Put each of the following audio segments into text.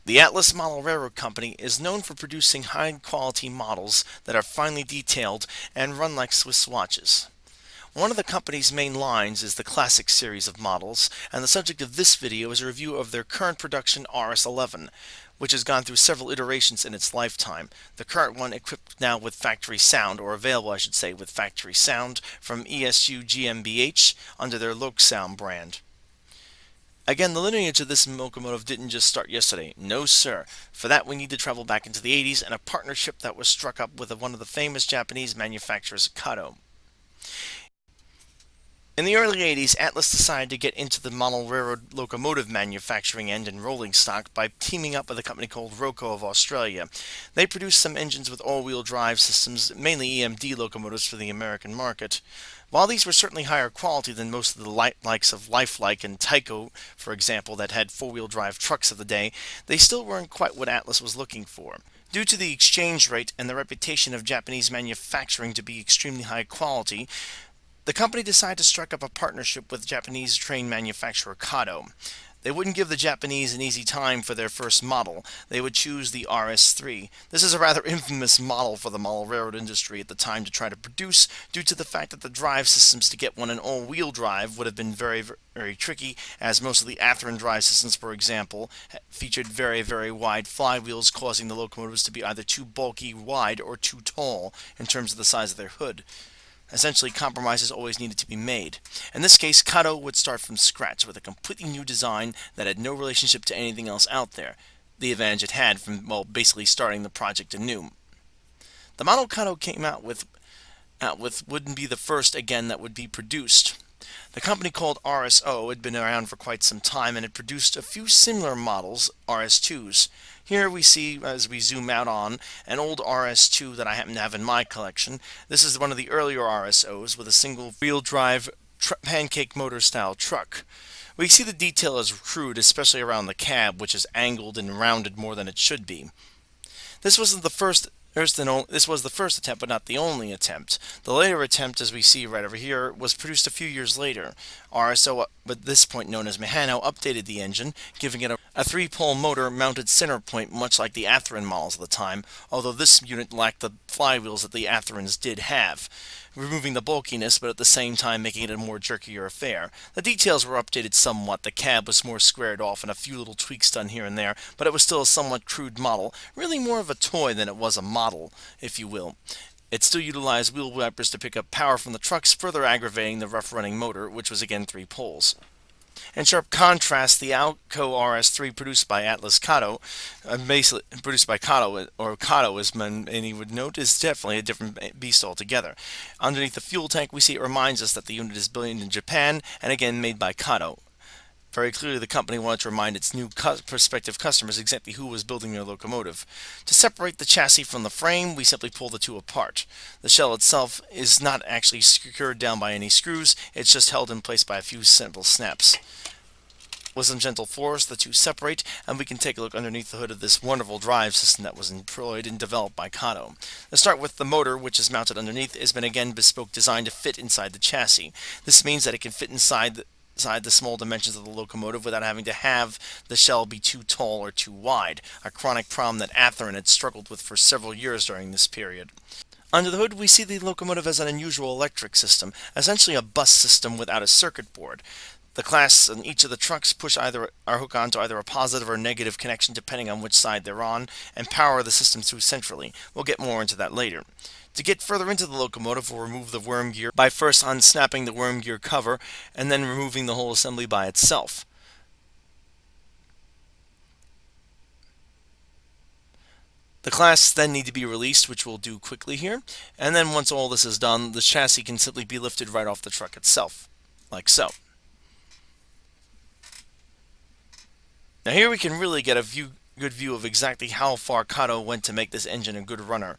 The Atlas Model Railroad Company is known for producing high-quality models that are finely detailed and run like Swiss watches. One of the company's main lines is the Classic series of models, and the subject of this video is a review of their current production RS11, which has gone through several iterations in its lifetime. The current one equipped now with factory sound, or available I should say with factory sound, from ESU GmbH under their loksound brand. Again, the lineage of this locomotive didn't just start yesterday. No, sir. For that, we need to travel back into the 80s and a partnership that was struck up with one of the famous Japanese manufacturers, Kato. In the early 80s, Atlas decided to get into the model railroad locomotive manufacturing end and rolling stock by teaming up with a company called Roco of Australia. They produced some engines with all-wheel drive systems, mainly EMD locomotives for the American market. While these were certainly higher quality than most of the likes of Lifelike and Tyco, for example, that had four-wheel drive trucks of the day, they still weren't quite what Atlas was looking for. Due to the exchange rate and the reputation of Japanese manufacturing to be extremely high quality, the company decided to strike up a partnership with Japanese train manufacturer Kato. They wouldn't give the Japanese an easy time for their first model. They would choose the RS3. This is a rather infamous model for the model railroad industry at the time to try to produce, due to the fact that the drive systems to get one in all-wheel drive would have been very tricky, as most of the Athearn drive systems, for example, featured very wide flywheels, causing the locomotives to be either too bulky wide or too tall in terms of the size of their hood. Essentially, compromises always needed to be made. In this case, Kato would start from scratch with a completely new design that had no relationship to anything else out there. The advantage it had from, well, basically starting the project anew. The model Kato came out with wouldn't be the first, again, that would be produced. The company called RSO had been around for quite some time and had produced a few similar models, RS2s. Here we see, as we zoom out on, an old RS2 that I happen to have in my collection. This is one of the earlier RSOs with a single wheel drive pancake motor style truck. We see the detail is crude, especially around the cab, which is angled and rounded more than it should be. This wasn't the first This was the first attempt, but not the only attempt. The later attempt, as we see right over here, was produced a few years later. RSO, at this point known as Mehano, updated the engine, giving it a three-pole motor mounted center point, much like the Athearn models of the time, although this unit lacked the flywheels that the Athearns did have, removing the bulkiness, but at the same time making it a more jerkier affair. The details were updated somewhat. The cab was more squared off and a few little tweaks done here and there, but it was still a somewhat crude model, really more of a toy than it was a model, if you will. It still utilized wheel wipers to pick up power from the trucks, further aggravating the rough-running motor, which was again three poles. In sharp contrast, the Alco RS3 produced by Atlas Kato, basically produced by Kato, or Kato as many would note, is definitely a different beast altogether. Underneath the fuel tank, we see it reminds us that the unit is built in Japan and again made by Kato. Very clearly, the company wanted to remind its new prospective customers exactly who was building their locomotive. To separate the chassis from the frame, we simply pull the two apart. The shell itself is not actually secured down by any screws, it's just held in place by a few simple snaps. With some gentle force, the two separate, and we can take a look underneath the hood of this wonderful drive system that was employed and developed by Kato. Let's start with the motor, which is mounted underneath. It has been again bespoke designed to fit inside the chassis. This means that it can fit inside the small dimensions of the locomotive without having to have the shell be too tall or too wide, a chronic problem that Athearn had struggled with for several years during this period. Under the hood, we see the locomotive as an unusual electric system, essentially a bus system without a circuit board. The clasps on each of the trucks are hooked onto either a positive or negative connection depending on which side they're on, and power the system through centrally. We'll get more into that later. To get further into the locomotive, we'll remove the worm gear by first unsnapping the worm gear cover and then removing the whole assembly by itself. The clasps then need to be released, which we'll do quickly here, and then once all this is done, the chassis can simply be lifted right off the truck itself, like so. Now here we can really get a good view of exactly how far Kato went to make this engine a good runner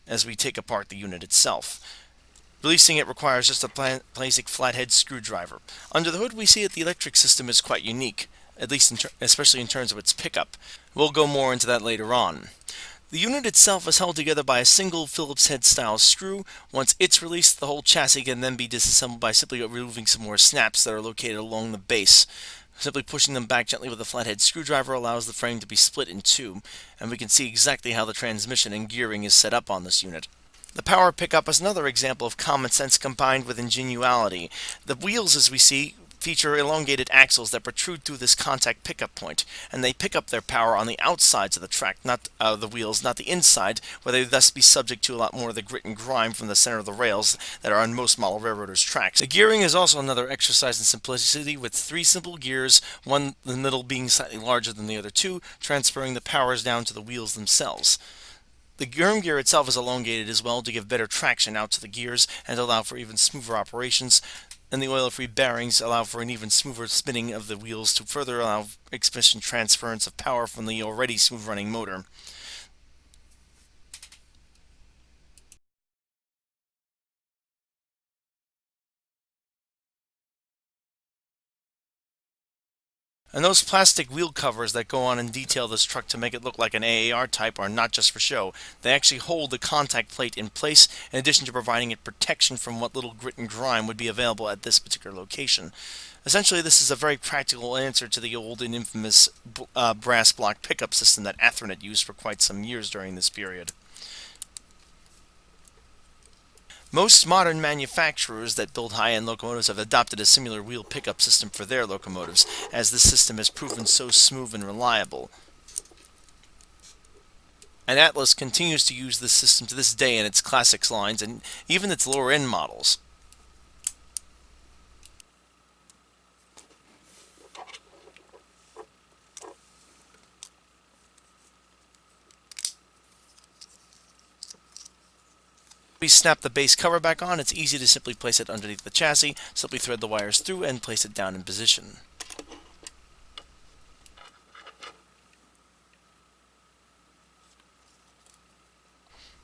as we take apart the unit itself. Releasing it requires just a basic flathead screwdriver. Under the hood we see that the electric system is quite unique, at least especially in terms of its pickup. We'll go more into that later on. The unit itself is held together by a single Phillips head style screw. Once it's released, the whole chassis can then be disassembled by simply removing some more snaps that are located along the base. Simply pushing them back gently with a flathead screwdriver allows the frame to be split in two, and we can see exactly how the transmission and gearing is set up on this unit. The power pickup is another example of common sense combined with ingenuity. The wheels, as we see, feature elongated axles that protrude through this contact pickup point, and they pick up their power on the outsides of the track, not the wheels, not the inside, where they thus be subject to a lot more of the grit and grime from the center of the rails that are on most model railroaders' tracks. The gearing is also another exercise in simplicity, with three simple gears, one in the middle being slightly larger than the other two, transferring the powers down to the wheels themselves. The germ gear itself is elongated as well to give better traction out to the gears and to allow for even smoother operations, and the oil-free bearings allow for an even smoother spinning of the wheels to further allow efficient transference of power from the already smooth-running motor. And those plastic wheel covers that go on and detail this truck to make it look like an AAR type are not just for show. They actually hold the contact plate in place, in addition to providing it protection from what little grit and grime would be available at this particular location. Essentially, this is a very practical answer to the old and infamous brass block pickup system that Athernet used for quite some years during this period. Most modern manufacturers that build high-end locomotives have adopted a similar wheel pickup system for their locomotives, as this system has proven so smooth and reliable. And Atlas continues to use this system to this day in its classics lines and even its lower-end models. We snap the base cover back on. It's easy to simply place it underneath the chassis, simply thread the wires through and place it down in position.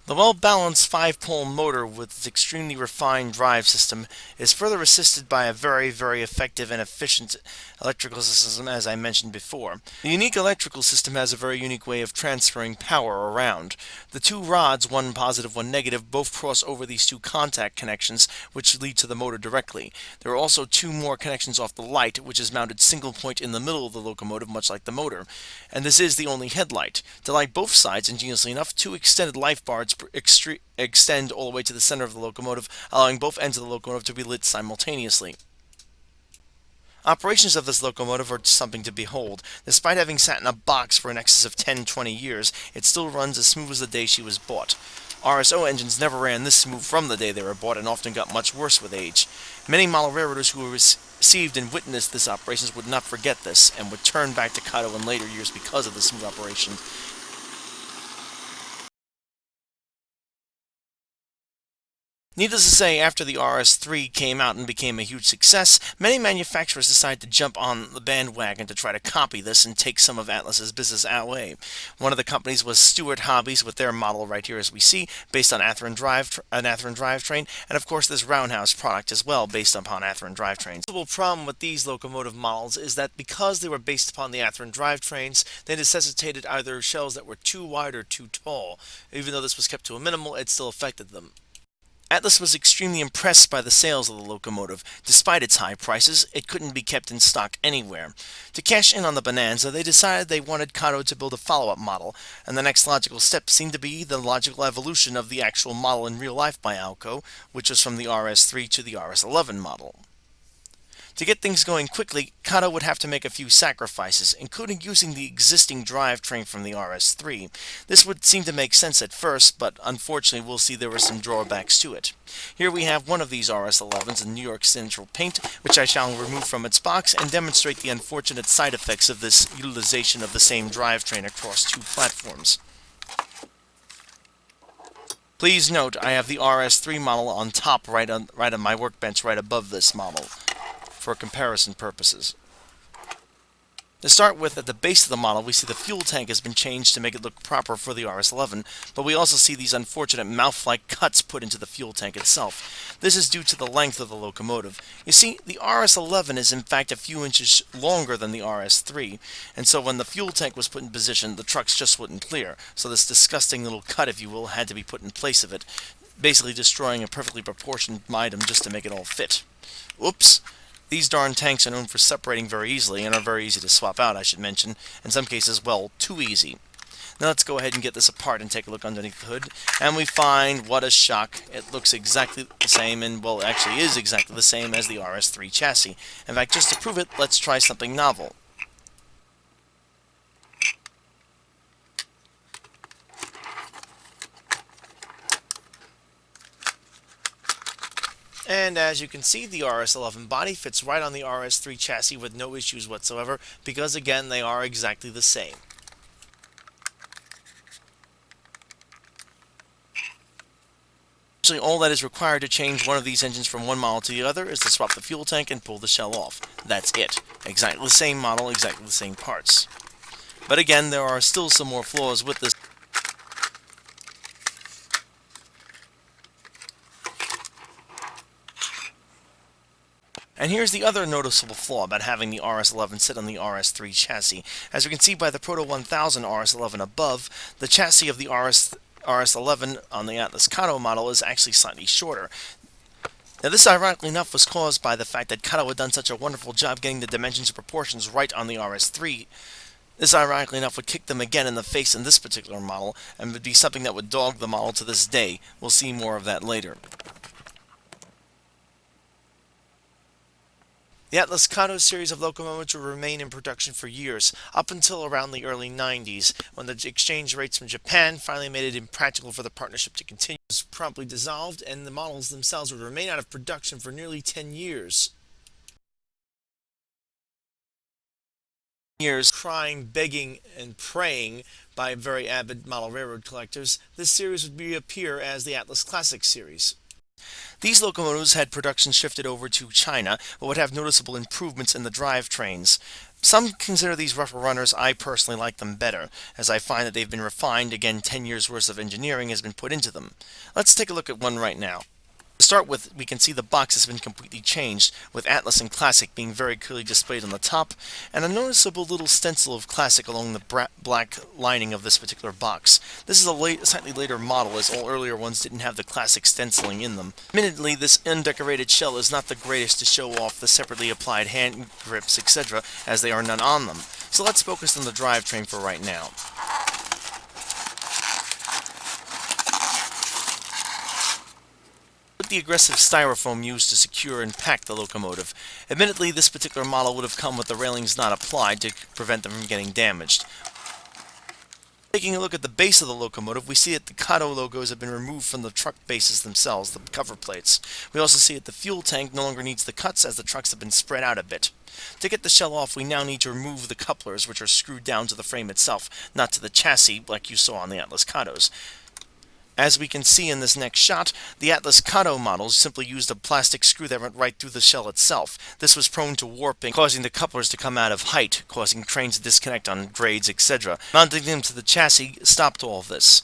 The well-balanced 5-pole motor with its extremely refined drive system is further assisted by a very, very effective and efficient electrical system, as I mentioned before. The unique electrical system has a very unique way of transferring power around. The two rods, one positive, one negative, both cross over these two contact connections, which lead to the motor directly. There are also two more connections off the light, which is mounted single point in the middle of the locomotive, much like the motor. And this is the only headlight. To light both sides, ingeniously enough, two extended life bars extend all the way to the center of the locomotive, allowing both ends of the locomotive to be lit simultaneously. Operations of this locomotive are something to behold. Despite having sat in a box for an excess of 10-20 years, it still runs as smooth as the day she was bought. RSO engines never ran this smooth from the day they were bought and often got much worse with age. Many model railroaders who received and witnessed this operations would not forget this and would turn back to Kato in later years because of the smooth operation. Needless to say, after the RS3 came out and became a huge success, many manufacturers decided to jump on the bandwagon to try to copy this and take some of Atlas's business away. One of the companies was Stewart Hobbies with their model right here as we see, based on an Athearn drivetrain, and of course this Roundhouse product as well, based upon Athearn drivetrains. The problem with these locomotive models is that because they were based upon the Athearn drivetrains, they necessitated either shells that were too wide or too tall. Even though this was kept to a minimal, it still affected them. Atlas was extremely impressed by the sales of the locomotive. Despite its high prices, it couldn't be kept in stock anywhere. To cash in on the bonanza, they decided they wanted Kato to build a follow-up model, and the next logical step seemed to be the logical evolution of the actual model in real life by Alco, which was from the RS3 to the RS11 model. To get things going quickly, Kato would have to make a few sacrifices, including using the existing drivetrain from the RS3. This would seem to make sense at first, but unfortunately we'll see there were some drawbacks to it. Here we have one of these RS11s in New York Central paint, which I shall remove from its box and demonstrate the unfortunate side effects of this utilization of the same drivetrain across two platforms. Please note, I have the RS3 model on top right on my workbench right above this model, for comparison purposes. To start with, at the base of the model, we see the fuel tank has been changed to make it look proper for the RS11, but we also see these unfortunate mouth-like cuts put into the fuel tank itself. This is due to the length of the locomotive. You see, the RS11 is in fact a few inches longer than the RS3, and so when the fuel tank was put in position, the trucks just wouldn't clear, so this disgusting little cut, if you will, had to be put in place of it, basically destroying a perfectly proportioned item just to make it all fit. Oops! These darn tanks are known for separating very easily and are very easy to swap out, I should mention. In some cases, well, too easy. Now let's go ahead and get this apart and take a look underneath the hood, and we find, what a shock, it looks exactly the same, and well, actually is exactly the same as the RS3 chassis. In fact, just to prove it, let's try something novel. And as you can see, the RS11 body fits right on the RS3 chassis with no issues whatsoever, because again, they are exactly the same. Actually, all that is required to change one of these engines from one model to the other is to swap the fuel tank and pull the shell off. That's it. Exactly the same model, exactly the same parts. But again, there are still some more flaws with this. And here's the other noticeable flaw about having the RS11 sit on the RS3 chassis. As we can see by the Proto 1000 RS11 above, the chassis of the RS11 on the Atlas Kato model is actually slightly shorter. Now this, ironically enough, was caused by the fact that Kato had done such a wonderful job getting the dimensions and proportions right on the RS3. This, ironically enough, would kick them again in the face in this particular model, and would be something that would dog the model to this day. We'll see more of that later. The Atlas Kato series of locomotives will remain in production for years, up until around the early 90s, when the exchange rates from Japan finally made it impractical for the partnership to continue. It was promptly dissolved, and the models themselves would remain out of production for nearly 10 years. Crying, begging, and praying by very avid model railroad collectors, this series would reappear as the Atlas Classic series. These locomotives had production shifted over to China, but would have noticeable improvements in the drivetrains. Some consider these rougher runners. I personally like them better, as I find that they've been refined. Again, 10 years worth of engineering has been put into them. Let's take a look at one right now. To start with, we can see the box has been completely changed, with Atlas and Classic being very clearly displayed on the top, and a noticeable little stencil of Classic along the black lining of this particular box. This is a slightly later model, as all earlier ones didn't have the Classic stenciling in them. Admittedly, this undecorated shell is not the greatest to show off the separately applied hand grips, etc., as there are none on them. So let's focus on the drivetrain for right now. The aggressive styrofoam used to secure and pack the locomotive. Admittedly, this particular model would have come with the railings not applied to prevent them from getting damaged. Taking a look at the base of the locomotive, we see that the Kato logos have been removed from the truck bases themselves, the cover plates. We also see that the fuel tank no longer needs the cuts, as the trucks have been spread out a bit. To get the shell off, we now need to remove the couplers, which are screwed down to the frame itself, not to the chassis like you saw on the Atlas Katos. As we can see in this next shot, the Atlas Kato models simply used a plastic screw that went right through the shell itself. This was prone to warping, causing the couplers to come out of height, causing trains to disconnect on grades, etc. Mounting them to the chassis stopped all of this.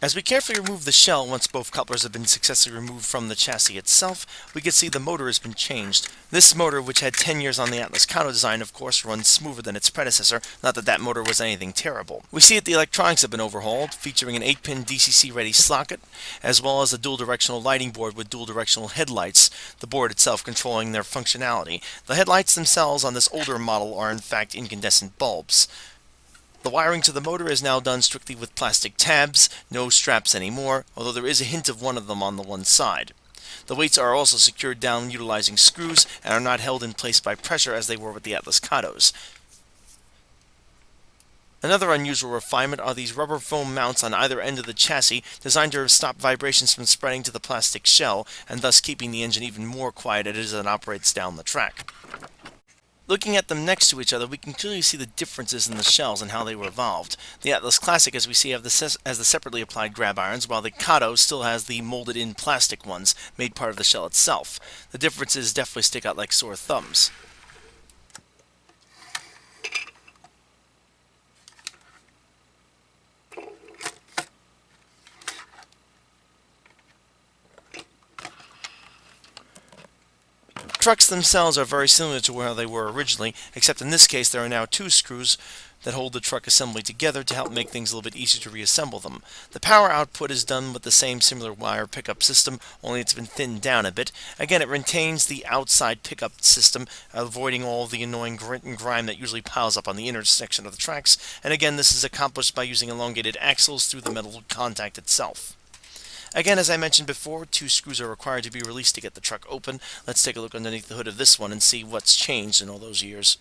As we carefully remove the shell, once both couplers have been successfully removed from the chassis itself, we can see the motor has been changed. This motor, which had 10 years on the Atlas Kato design, of course, runs smoother than its predecessor, not that that motor was anything terrible. We see that the electronics have been overhauled, featuring an 8-pin DCC-ready socket, as well as a dual-directional lighting board with dual-directional headlights, the board itself controlling their functionality. The headlights themselves on this older model are in fact incandescent bulbs. The wiring to the motor is now done strictly with plastic tabs, no straps anymore, although there is a hint of one of them on the one side. The weights are also secured down utilizing screws and are not held in place by pressure as they were with the Atlas Katos. Another unusual refinement are these rubber foam mounts on either end of the chassis, designed to stop vibrations from spreading to the plastic shell, and thus keeping the engine even more quiet as it operates down the track. Looking at them next to each other, we can clearly see the differences in the shells and how they were evolved. The Atlas Classic, as we see, has the separately applied grab irons, while the Kato still has the molded-in plastic ones, made part of the shell itself. The differences definitely stick out like sore thumbs. Trucks themselves are very similar to where they were originally, except in this case there are now two screws that hold the truck assembly together to help make things a little bit easier to reassemble them. The power output is done with the same similar wire pickup system, only it's been thinned down a bit. Again, it retains the outside pickup system, avoiding all the annoying grit and grime that usually piles up on the intersection of the tracks, and again, this is accomplished by using elongated axles through the metal contact itself. Again, as I mentioned before, 2 screws are required to be released to get the truck open. Let's take a look underneath the hood of this one and see what's changed in all those years.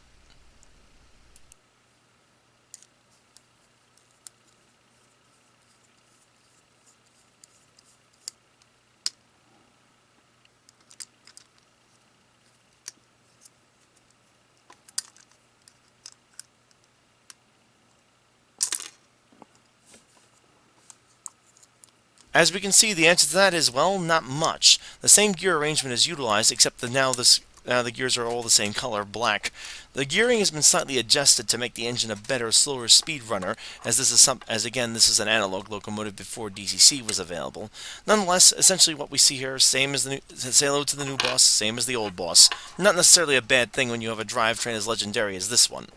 As we can see, the answer to that is, well, not much. The same gear arrangement is utilized, except that now the gears are all the same color, black. The gearing has been slightly adjusted to make the engine a better, slower speed runner, as this is an analog locomotive before DCC was available. Nonetheless, essentially what we see here, same as say hello to the new boss, same as the old boss. Not necessarily a bad thing when you have a drivetrain as legendary as this one.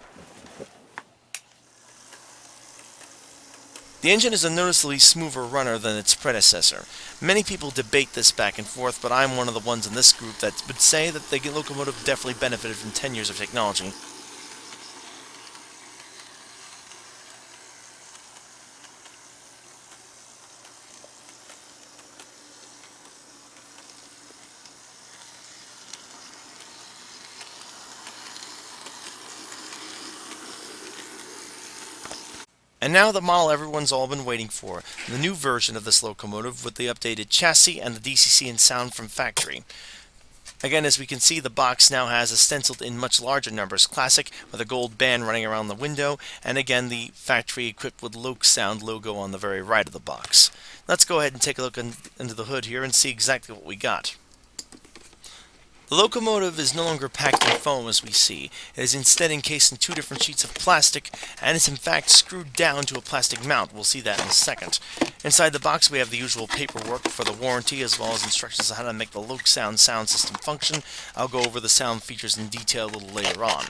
The engine is a noticeably smoother runner than its predecessor. Many people debate this back and forth, but I'm one of the ones in this group that would say that the locomotive definitely benefited from 10 years of technology. And now the model everyone's all been waiting for, the new version of this locomotive with the updated chassis and the DCC and sound from factory. Again, as we can see, the box now has a stenciled in much larger numbers Classic with a gold band running around the window, and again the factory equipped with loksound logo on the very right of the box. Let's go ahead and take a look into the hood here and see exactly what we got. The locomotive is no longer packed in foam as we see. It is instead encased in 2 different sheets of plastic and is in fact screwed down to a plastic mount. We'll see that in a second. Inside the box we have the usual paperwork for the warranty as well as instructions on how to make the loksound sound system function. I'll go over the sound features in detail a little later on.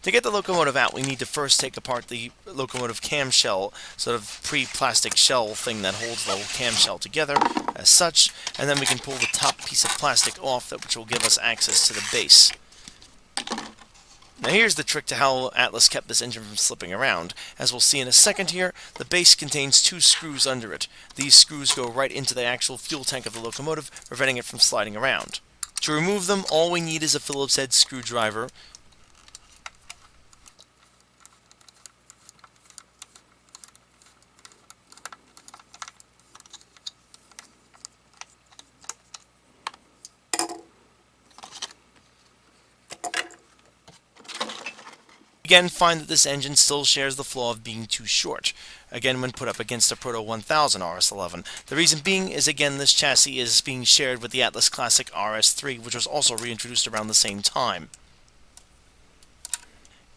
To get the locomotive out, we need to first take apart the locomotive camshell, sort of pre-plastic shell thing that holds the whole camshell together, as such, and then we can pull the top piece of plastic off, which will give us access to the base. Now here's the trick to how Atlas kept this engine from slipping around. As we'll see in a second here, the base contains 2 screws under it. These screws go right into the actual fuel tank of the locomotive, preventing it from sliding around. To remove them, all we need is a Phillips head screwdriver. Again, find that this engine still shares the flaw of being too short, again when put up against a Proto 1000 RS11. The reason being is, again, this chassis is being shared with the Atlas Classic RS3, which was also reintroduced around the same time.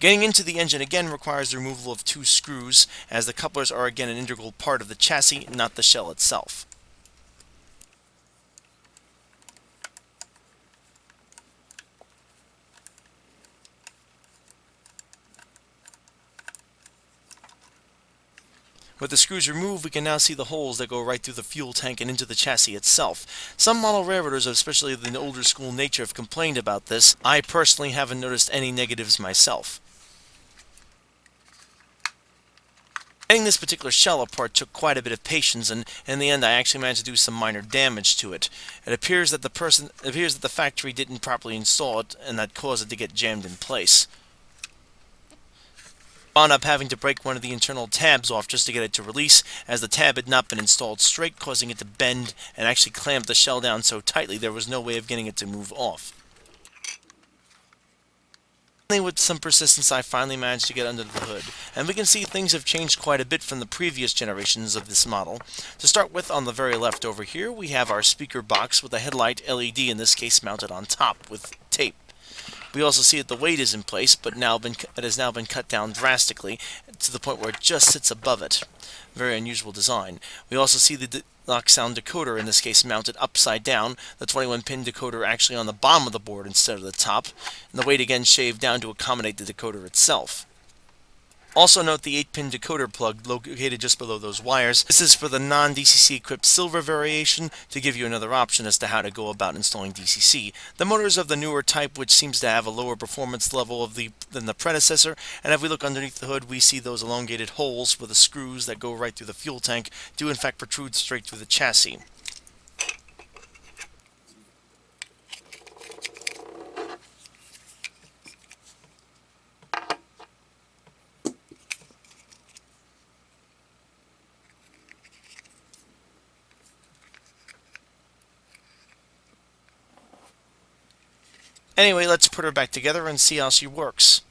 Getting into the engine again requires the removal of 2 screws, as the couplers are again an integral part of the chassis, not the shell itself. With the screws removed, we can now see the holes that go right through the fuel tank and into the chassis itself. Some model railroaders, especially of the older school nature, have complained about this. I personally haven't noticed any negatives myself. Getting this particular shell apart took quite a bit of patience, and in the end I actually managed to do some minor damage to it. It appears that the factory didn't properly install it, and that caused it to get jammed in place. Wound up having to break one of the internal tabs off just to get it to release, as the tab had not been installed straight, causing it to bend and actually clamp the shell down so tightly there was no way of getting it to move off. With some persistence, I finally managed to get under the hood, and we can see things have changed quite a bit from the previous generations of this model. To start with, on the very left over here, we have our speaker box with a headlight LED, in this case mounted on top with tape. We also see that the weight is in place, but it has now been cut down drastically to the point where it just sits above it. Very unusual design. We also see the loksound decoder, in this case mounted upside down, the 21-pin decoder actually on the bottom of the board instead of the top, and the weight again shaved down to accommodate the decoder itself. Also note the 8-pin decoder plug located just below those wires. This is for the non-DCC equipped silver variation to give you another option as to how to go about installing DCC. The motor is of the newer type, which seems to have a lower performance level than the predecessor, and if we look underneath the hood we see those elongated holes with the screws that go right through the fuel tank do in fact protrude straight through the chassis. Anyway, let's put her back together and see how she works.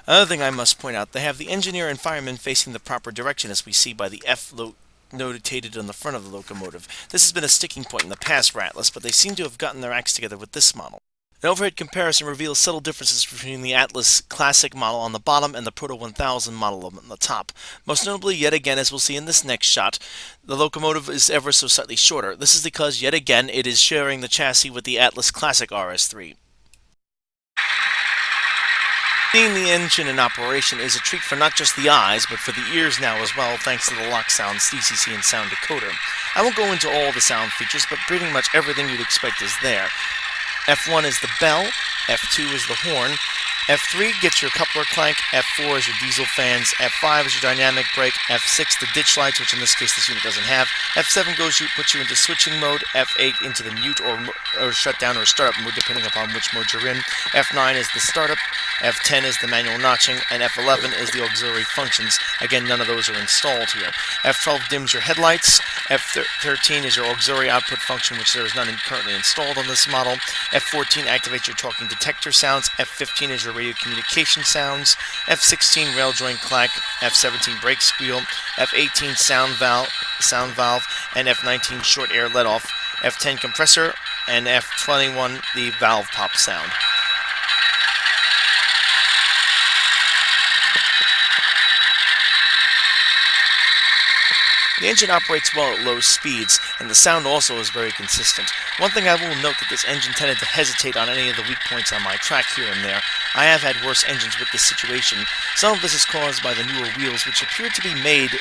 Another thing I must point out, they have the engineer and fireman facing the proper direction as we see by the F notated on the front of the locomotive. This has been a sticking point in the past for Atlas, but they seem to have gotten their acts together with this model. An overhead comparison reveals subtle differences between the Atlas Classic model on the bottom and the Proto 1000 model on the top. Most notably, yet again, as we'll see in this next shot, the locomotive is ever so slightly shorter. This is because, yet again, it is sharing the chassis with the Atlas Classic RS3. Seeing the engine in operation is a treat for not just the eyes, but for the ears now as well, thanks to the loksound's DCC and sound decoder. I won't go into all the sound features, but pretty much everything you'd expect is there. F1 is the bell, F2 is the horn, F3 gets your coupler clank, F4 is your diesel fans, F5 is your dynamic brake, F6 the ditch lights, which in this case this unit doesn't have, F7 puts you into switching mode, F8 into the mute or shutdown or startup mode depending upon which mode you're in, F9 is the startup, F10 is the manual notching, and F11 is the auxiliary functions. Again, none of those are installed here. F12 dims your headlights, F13 is your auxiliary output function, which there is none currently installed on this model, F14 activates your talking detector sounds, F15 is your radio communication sounds, F16 rail joint clack, F17 brake squeal, F18 sound valve, and F19 short air let-off, F10 compressor, and F21 the valve pop sound. The engine operates well at low speeds, and the sound also is very consistent. One thing I will note that this engine tended to hesitate on any of the weak points on my track here and there. I have had worse engines with this situation. Some of this is caused by the newer wheels, which appear to be made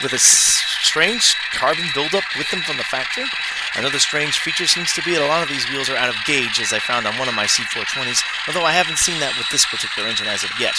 with a strange carbon buildup with them from the factory. Another strange feature seems to be that a lot of these wheels are out of gauge, as I found on one of my C420s, although I haven't seen that with this particular engine as of yet.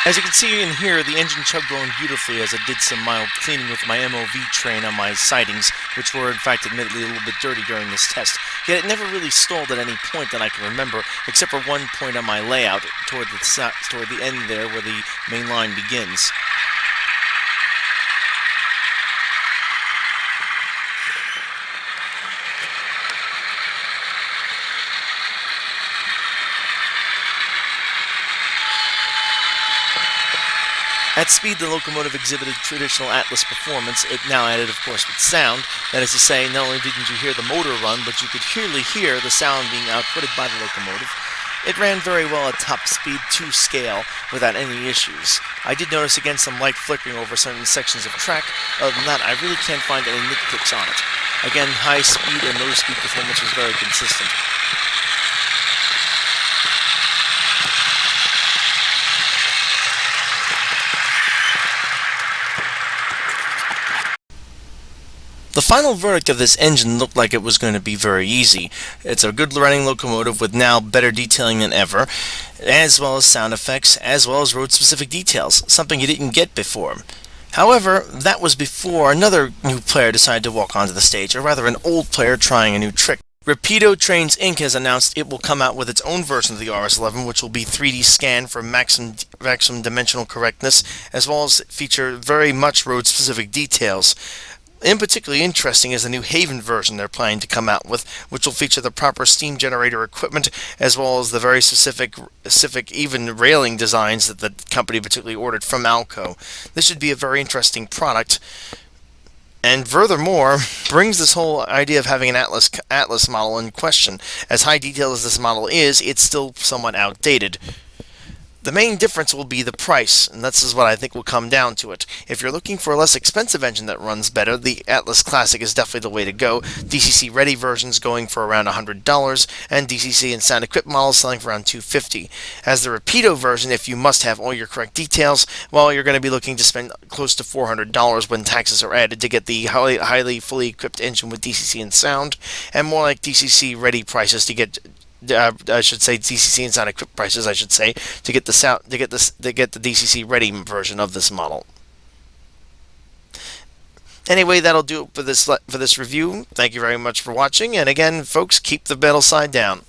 As you can see and hear, the engine chugged along beautifully as it did some mild cleaning with my MOV train on my sidings, which were in fact admittedly a little bit dirty during this test. Yet it never really stalled at any point that I can remember, except for one point on my layout toward the end there where the main line begins. At speed, the locomotive exhibited traditional Atlas performance, it now added, of course, with sound. That is to say, not only didn't you hear the motor run, but you could clearly hear the sound being outputted by the locomotive. It ran very well at top speed 2 scale without any issues. I did notice again some light flickering over certain sections of track. Other than that, I really can't find any nitpicks on it. Again, high speed and low speed performance was very consistent. The final verdict of this engine looked like it was going to be very easy. It's a good running locomotive with now better detailing than ever, as well as sound effects, as well as road-specific details, something you didn't get before. However, that was before another new player decided to walk onto the stage, or rather an old player trying a new trick. Rapido Trains Inc. has announced it will come out with its own version of the RS-11, which will be 3D scanned for maximum dimensional correctness, as well as feature very much road-specific details. In particularly interesting is the new Haven version they're planning to come out with, which will feature the proper steam generator equipment, as well as the very specific even railing designs that the company particularly ordered from Alco. This should be a very interesting product, and furthermore, brings this whole idea of having an Atlas model in question. As high detail as this model is, it's still somewhat outdated. The main difference will be the price, and this is what I think will come down to it. If you're looking for a less expensive engine that runs better, the Atlas Classic is definitely the way to go. DCC-ready versions going for around $100, and DCC and sound-equipped models selling for around $250. As the Rapido version, if you must have all your correct details, well, you're going to be looking to spend close to $400 when taxes are added to get the highly fully equipped engine with DCC and sound, and more like DCC-ready prices to get I should say DCC and sound equipped prices. I should say to get the DCC ready version of this model. Anyway, that'll do it for this review. Thank you very much for watching, and again, folks, keep the metal side down.